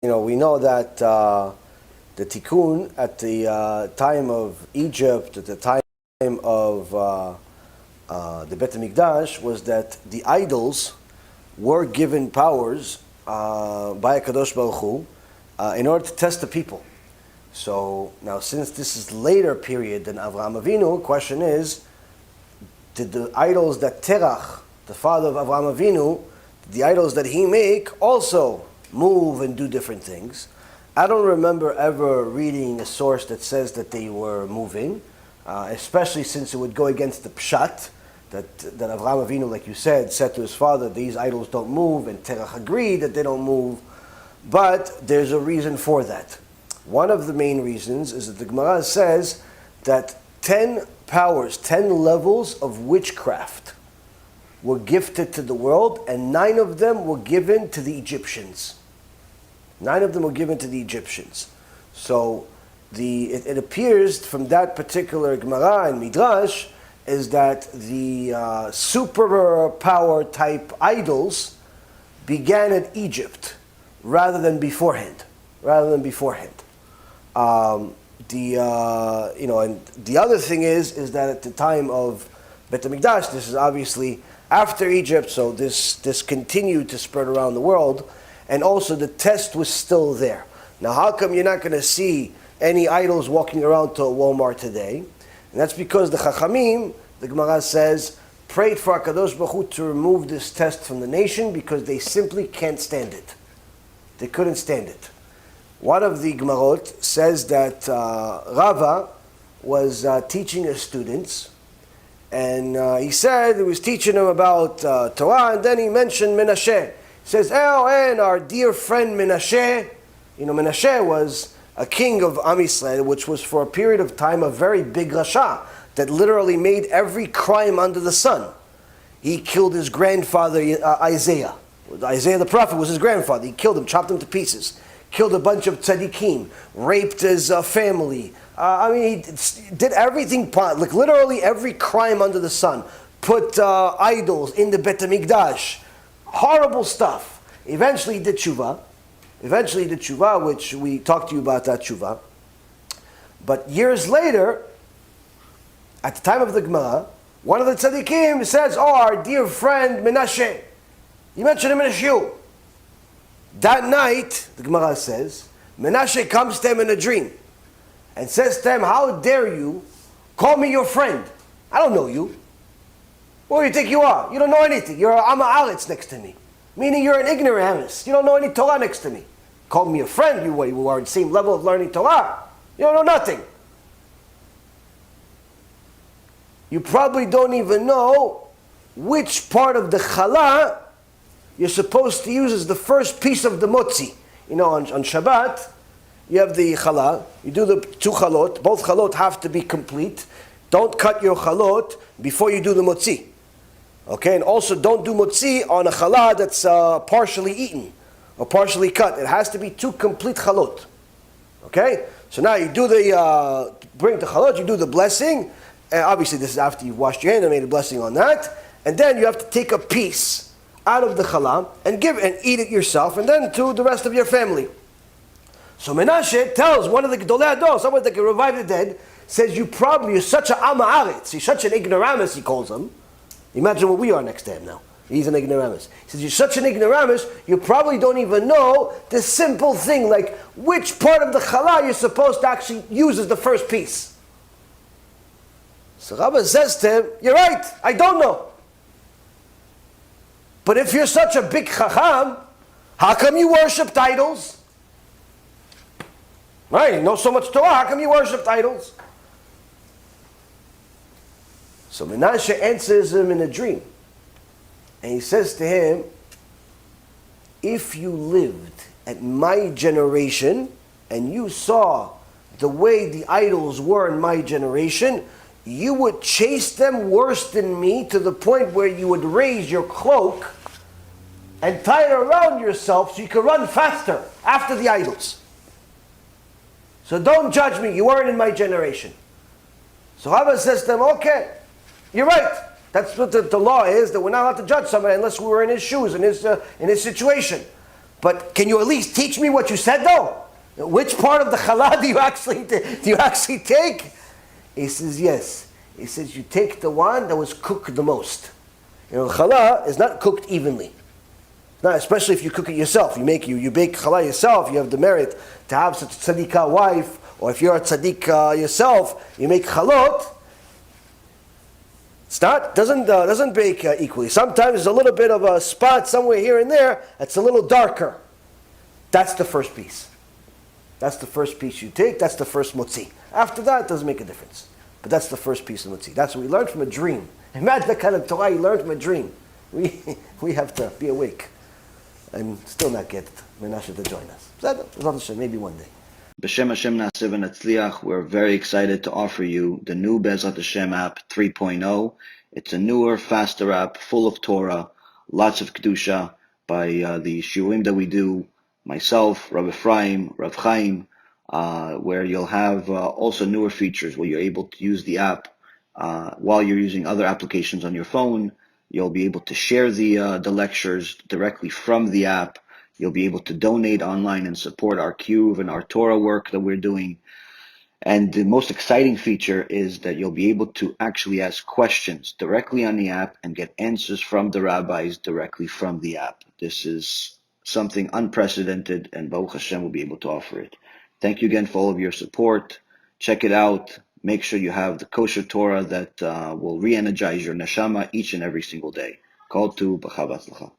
we know that the Tikkun at the time of Egypt, at the time of the Bet HaMikdash, was that the idols were given powers by HaKadosh Baruch Hu in order to test the people. So now, since this is later period than Avraham Avinu, question is, did the idols that Terach, the father of Avraham Avinu, the idols that he make, also move and do different things? I don't remember ever reading a source that says that they were moving, especially since it would go against the pshat, that Avraham Avinu, like you said to his father, these idols don't move, and Terach agreed that they don't move. But there's a reason for that. One of the main reasons is that the Gemara says that 10 powers, 10 levels of witchcraft were gifted to the world, and 9 of them were given to the Egyptians. 9 of them were given to the Egyptians. So it appears from that particular Gemara and Midrash is that the super power type idols began at Egypt rather than beforehand. And the other thing is that at the time of Bet HaMikdash, this is obviously after Egypt, so this continued to spread around the world, and also the test was still there. Now, how come you're not going to see any idols walking around to a Walmart today? And that's because the Chachamim, the Gemara says, prayed for HaKadosh Baruch Hu to remove this test from the nation because they simply can't stand it. They couldn't stand it. One of the Gemarot says that Rava was teaching his students, and he said he was teaching them about Torah, and then he mentioned Menashe. He says, and our dear friend Menashe, Menashe was a king of Am Yisrael, which was for a period of time a very big Rasha, that literally made every crime under the sun. He killed his grandfather Isaiah. Isaiah the prophet was his grandfather. He killed him, chopped him to pieces. Killed a bunch of tzaddikim, raped his family. He did everything, like literally every crime under the sun. Put idols in the Bet HaMikdash. Horrible stuff. Eventually he did TeShuva, which we talked to you about that TeShuva. But years later, at the time of the Gemara, one of the tzaddikim says, our dear friend Menashe. You mentioned him in a shiur. That night, the Gemara says, Menashe comes to him in a dream and says to him, how dare you call me your friend? I don't know you. Who do you think you are? You don't know anything. You're an HaBRIT next to me. Meaning you're an ignoramus. You don't know any Torah next to me. Call me a friend. You are on the same level of learning Torah. You don't know nothing. You probably don't even know which part of the Challah you're supposed to use as the first piece of the motzi. On Shabbat, you have the challah, you do the 2 chalot, both chalot have to be complete. Don't cut your chalot before you do the motzi. Okay, and also don't do motzi on a challah that's partially eaten or partially cut. It has to be 2 complete chalot. Okay, so now you do bring the chalot, you do the blessing, and obviously this is after you've washed your hand and made a blessing on that, and then you have to take a piece out of the challah and eat it yourself, and then to the rest of your family. So Menashe tells one of the Gedolei Hador, someone that can revive the dead, says you're such an HaBRIT, you're such an ignoramus, he calls him. Imagine what we are next to him now. He's an ignoramus. He says you're such an ignoramus, you probably don't even know the simple thing, like which part of the challah you're supposed to actually use as the first piece. So Rabbi says to him, you're right, I don't know. But if you're such a big chacham, how come you worship idols? Right, you know so much Torah, how come you worship idols? So Menashe answers him in a dream. And he says to him, if you lived at my generation, and you saw the way the idols were in my generation, you would chase them worse than me to the point where you would raise your cloak and tie it around yourself so you could run faster after the idols. So don't judge me, you weren't in my generation. So HaBa says to them, okay, you're right. That's what the law is, that we're not allowed to judge somebody unless we were in his shoes, in his situation. but can you at least teach me what you said though? Which part of the challah do you actually take? He says, yes. He says, you take the one that was cooked the most. Challah is not cooked evenly. Not, especially if you cook it yourself. You bake challah yourself, you have the merit to have such a tzadikah wife, or if you're a tzaddik yourself, you make chalot. Doesn't bake equally. Sometimes there's a little bit of a spot somewhere here and there that's a little darker. That's the first piece. That's the first piece you take. That's the first motzi. After that, it doesn't make a difference. But that's the first piece of motzi. That's what we learned from a dream. Imagine the kind of Torah you learned from a dream. We have to be awake and still not get Menashe to join us. Maybe one day. B'Shem Hashem Na'aseh v'Natzliach, we're very excited to offer you the new Be'ezrat Hashem app 3.0. It's a newer, faster app full of Torah, lots of Kedusha by the shiurim that we do, myself, Rav Ephraim, Rav Chaim, where you'll have also newer features where you're able to use the app while you're using other applications on your phone. You'll be able to share the lectures directly from the app. You'll be able to donate online and support our Kiruv and our Torah work that we're doing. And the most exciting feature is that you'll be able to actually ask questions directly on the app and get answers from the rabbis directly from the app. This is something unprecedented, and Baruch Hashem will be able to offer it. Thank you again for all of your support. Check it out. Make sure you have the kosher Torah that will re-energize your neshama each and every single day. Call to B'chava Tzlacha.